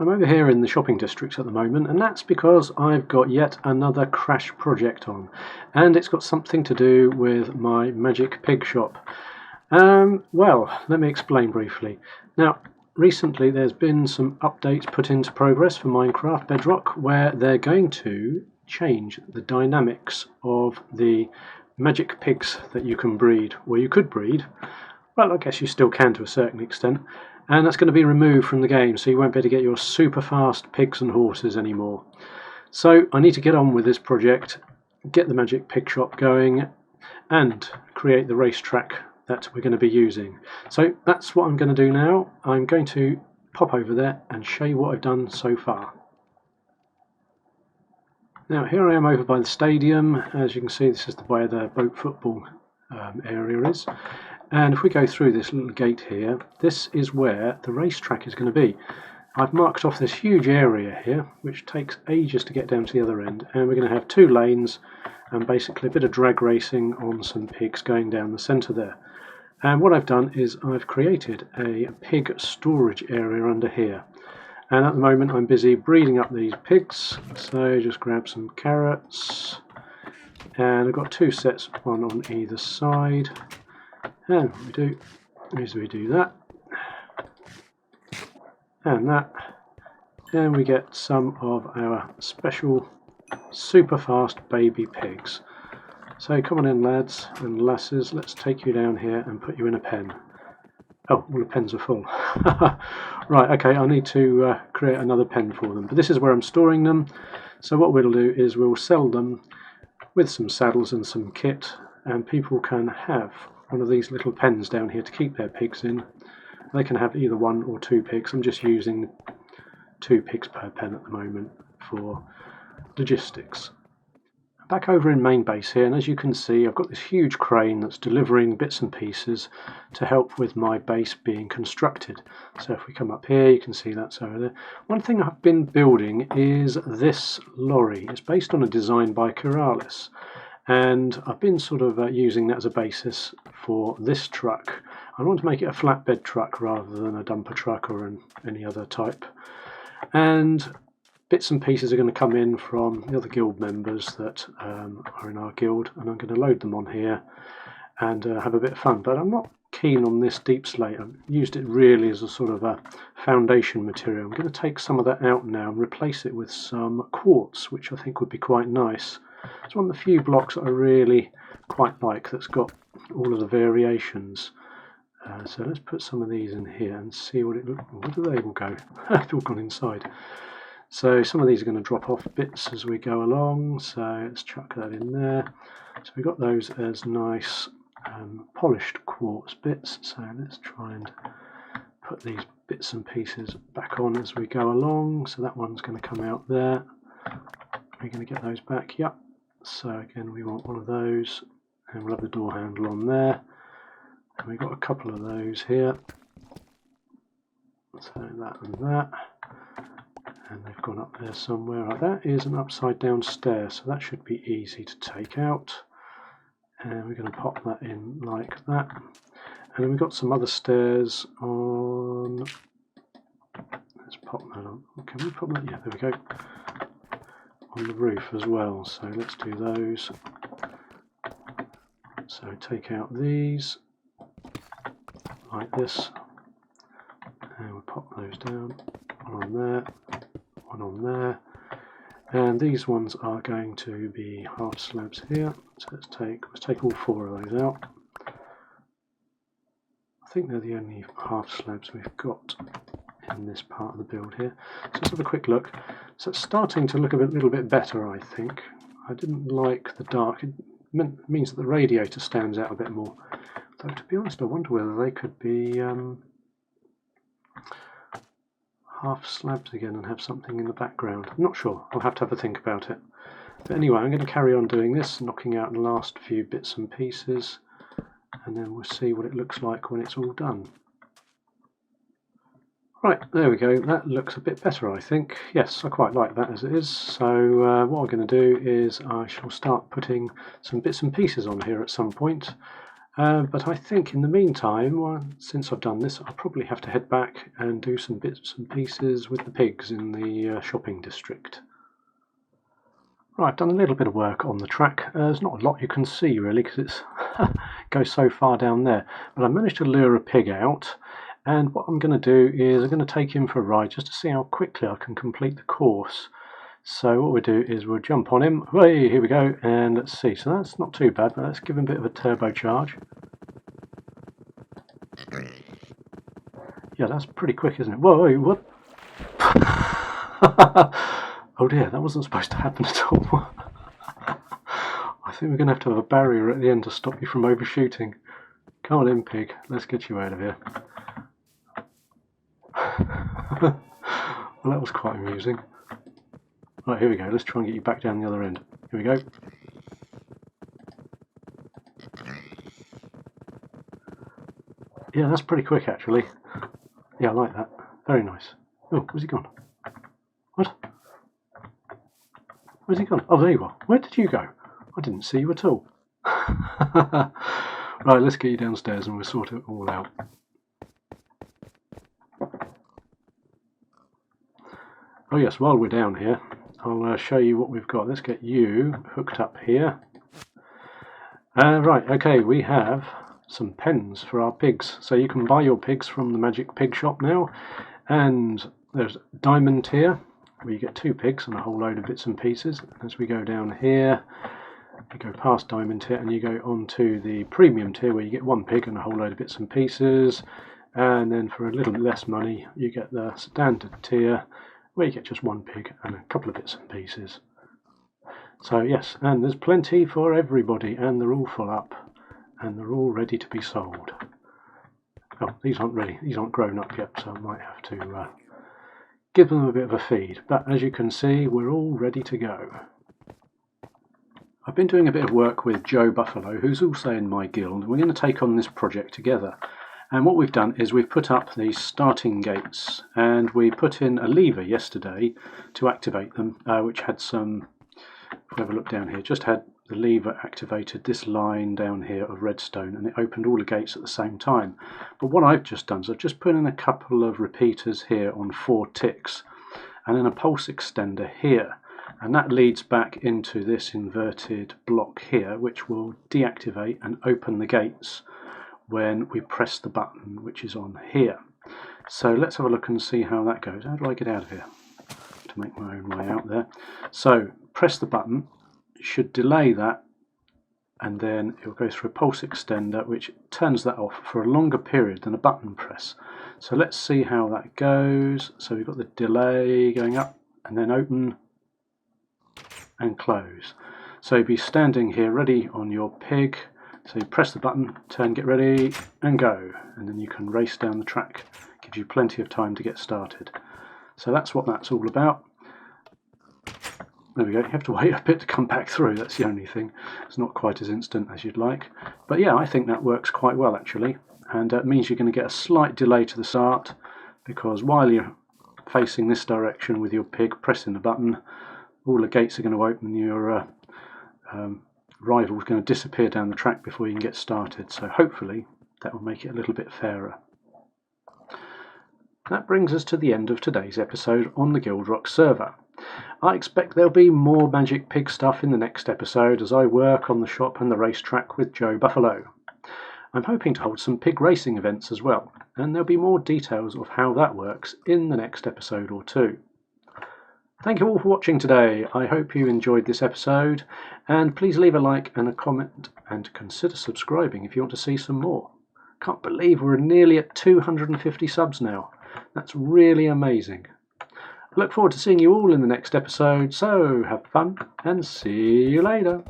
I'm over here in the shopping district at the moment, and that's because I've got yet another crash project on, and it's got something to do with my magic pig shop. Well, let me explain briefly. Now, recently there's been some updates put into progress for Minecraft Bedrock where they're going to change the dynamics of the magic pigs that you can breed, or you could breed. Well, I guess you still can to a certain extent. And that's going to be removed from the game, so you won't be able to get your super fast pigs and horses anymore. So I need to get on with this project, get the magic pig shop going, and create the racetrack that we're going to be using. So that's what I'm going to do now. I'm going to pop over there and show you what I've done so far. Now here I am over by the stadium. As you can see, this is where the boat football area is. And if we go through this little gate here, this is where the racetrack is going to be. I've marked off this huge area here, which takes ages to get down to the other end, and we're going to have 2 lanes and basically a bit of drag racing on some pigs going down the centre there. And what I've done is I've created a pig storage area under here. And at the moment I'm busy breeding up these pigs, so just grab some carrots, and I've got 2 sets, one on either side. And what we do is we do that and that, and we get some of our special super fast baby pigs. So come on in, lads and lasses, let's take you down here and put you in a pen. Oh, all the pens are full. Right, okay, I need to create another pen for them, but this is where I'm storing them. So what we'll do is we'll sell them with some saddles and some kit, and people can have one of these little pens down here to keep their pigs in. They can have either 1 or 2 pigs. I'm just using 2 pigs per pen at the moment for logistics. Back over in main base here, and as you can see I've got this huge crane that's delivering bits and pieces to help with my base being constructed. So if we come up here, you can see that's over there. One thing I've been building is this lorry. It's based on a design by Kiralis, and I've been sort of using that as a basis for this truck. I want to make it a flatbed truck rather than a dumper truck or any other type. And bits and pieces are going to come in from the other guild members that are in our guild, and I'm going to load them on here and have a bit of fun. But I'm not keen on this deep slate. I've used it really as a sort of a foundation material. I'm going to take some of that out now and replace it with some quartz, which I think would be quite nice. It's one of the few blocks that I really quite like that's got all of the variations. So let's put some of these in here and see what it looks like. Where do they all go? They've all gone inside. So some of these are going to drop off bits as we go along, so let's chuck that in there. So we've got those as nice polished quartz bits, so let's try and put these bits and pieces back on as we go along. So that one's going to come out there. We're going to get those back, yep. So again we want one of those, and we'll have the door handle on there. And we've got a couple of those here. So that and that. And they've gone up there somewhere. Right, that is an upside down stair, so that should be easy to take out. And we're going to pop that in like that. And then we've got some other stairs on. Let's pop that on. Can we pop that? Yeah, there we go. On the roof as well. So let's do those. So take out these like this, and we'll pop those down. One on there. One on there, and these ones are going to be half slabs here. So let's take all 4 of those out. I think they're the only half slabs we've got in this part of the build here. So let's have a quick look. So it's starting to look a little bit better, I think. I didn't like the dark. It means that the radiator stands out a bit more. Though to be honest, I wonder whether they could be half slabs again and have something in the background. I'm not sure. I'll have to have a think about it. But anyway, I'm going to carry on doing this, knocking out the last few bits and pieces, and then we'll see what it looks like when it's all done. Right, there we go. That looks a bit better, I think. Yes, I quite like that as it is. So what I'm going to do is I shall start putting some bits and pieces on here at some point. But I think in the meantime, well, since I've done this, I'll probably have to head back and do some bits and pieces with the pigs in the shopping district. Right, I've done a little bit of work on the track. There's not a lot you can see really because it goes so far down there. But I managed to lure a pig out, and what I'm going to do is I'm going to take him for a ride just to see how quickly I can complete the course. So what we'll do is we'll jump on him. Hey, here we go, and let's see. So that's not too bad, but let's give him a bit of a turbocharge. Yeah, that's pretty quick, isn't it? Whoa, what? Oh dear, that wasn't supposed to happen at all. I think we're going to have a barrier at the end to stop you from overshooting. Come on in, pig. Let's get you out of here. Well, that was quite amusing. Right, here we go. Let's try and get you back down the other end. Here we go. Yeah, that's pretty quick, actually. Yeah, I like that. Very nice. Oh, where's he gone? What? Where's he gone? Oh, there you are. Where did you go? I didn't see you at all. Right, let's get you downstairs and we'll sort it all out. Oh yes, while we're down here, I'll show you what we've got. Let's get you hooked up here. Right, okay, we have some pens for our pigs. So you can buy your pigs from the Magic Pig Shop now. And there's Diamond tier, where you get 2 pigs and a whole load of bits and pieces. As we go down here, you go past Diamond tier and you go on to the Premium tier, where you get 1 pig and a whole load of bits and pieces. And then for a little less money, you get the Standard tier, where you get just 1 pig and a couple of bits and pieces. So yes, and there's plenty for everybody, and they're all full up, and they're all ready to be sold. Oh, these aren't grown up yet, so I might have to give them a bit of a feed. But as you can see, we're all ready to go. I've been doing a bit of work with Jobuffalo, who's also in my guild. We're going to take on this project together. And what we've done is we've put up these starting gates, and we put in a lever yesterday to activate them, which had some, if we have a look down here, just had the lever activated this line down here of redstone, and it opened all the gates at the same time. But what I've just done is I've just put in a couple of repeaters here on 4 ticks, and then a pulse extender here, and that leads back into this inverted block here, which will deactivate and open the gates when we press the button which is on here. So let's have a look and see how that goes. How do I get out of here to make my own way out there? So press the button, should delay that, and then it will go through a pulse extender which turns that off for a longer period than a button press. So let's see how that goes. So we've got the delay going up and then open and close. So you'll be standing here ready on your pig. So you press the button, turn, get ready, and go. And then you can race down the track. Gives you plenty of time to get started. So that's what that's all about. There we go. You have to wait a bit to come back through. That's the only thing. It's not quite as instant as you'd like. But yeah, I think that works quite well actually. And it means you're going to get a slight delay to the start, because while you're facing this direction with your pig pressing the button, all the gates are going to open. Your rival is going to disappear down the track before you can get started, so hopefully that will make it a little bit fairer. That brings us to the end of today's episode on the GuildRock server. I expect there'll be more Magic Pig stuff in the next episode as I work on the shop and the racetrack with Jobuffalo. I'm hoping to hold some pig racing events as well, and there'll be more details of how that works in the next episode or 2. Thank you all for watching today. I hope you enjoyed this episode, and please leave a like and a comment, and consider subscribing if you want to see some more. Can't believe we're nearly at 250 subs now. That's really amazing. I look forward to seeing you all in the next episode, so have fun and see you later.